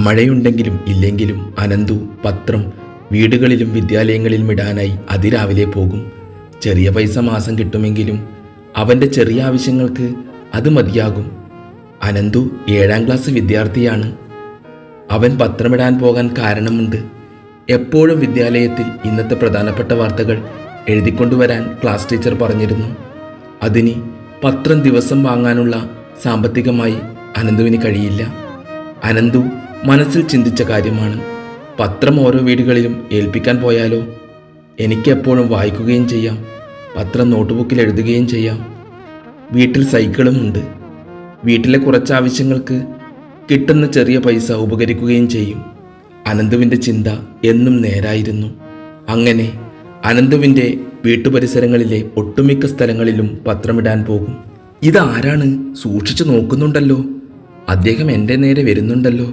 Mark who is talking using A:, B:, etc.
A: മഴയുണ്ടെങ്കിലും ഇല്ലെങ്കിലും അനന്തു പത്രം വീടുകളിലും വിദ്യാലയങ്ങളിലും ഇടാനായി അതിരാവിലെ പോകും. ചെറിയ പൈസ മാസം കിട്ടുമെങ്കിലും അവൻ്റെ ചെറിയ ആവശ്യങ്ങൾക്ക് അത് മതിയാകും. അനന്തു 7ാം ക്ലാസ് വിദ്യാർത്ഥിയാണ്. അവൻ പത്രമിടാൻ പോകാൻ കാരണമുണ്ട്. എപ്പോഴും വിദ്യാലയത്തിൽ ഇന്നത്തെ പ്രധാനപ്പെട്ട വാർത്തകൾ എഴുതിക്കൊണ്ടുവരാൻ ക്ലാസ് ടീച്ചർ പറഞ്ഞിരുന്നു. അതിന് പത്രം ദിവസം വാങ്ങാനുള്ള സാമ്പത്തികമായി അനന്തുവിന് കഴിയില്ല. അനന്തു മനസ്സിൽ ചിന്തിച്ച കാര്യമാണ്, പത്രം ഓരോ വീടുകളിലും ഏൽപ്പിക്കാൻ പോയാലോ? എനിക്ക് എപ്പോഴും വായിക്കുകയും ചെയ്യാം, പത്രം നോട്ട്ബുക്കിൽ എഴുതുകയും ചെയ്യാം. വീട്ടിൽ സൈക്കിളുമുണ്ട്. വീട്ടിലെ കുറച്ച് ആവശ്യങ്ങൾക്ക് കിട്ടുന്ന ചെറിയ പൈസ ഉപകരിക്കുകയും ചെയ്യും. അനന്തുവിൻ്റെ ചിന്ത എന്നും നേരായിരുന്നു. അങ്ങനെ അനന്തുവിൻ്റെ വീട്ടുപരിസരങ്ങളിലെ ഒട്ടുമിക്ക സ്ഥലങ്ങളിലും പത്രമിടാൻ പോകും. ഇതാരാണ്? സൂക്ഷിച്ചു നോക്കുന്നുണ്ടല്ലോ, അദ്ദേഹം എൻ്റെ നേരെ വരുന്നുണ്ടല്ലോ.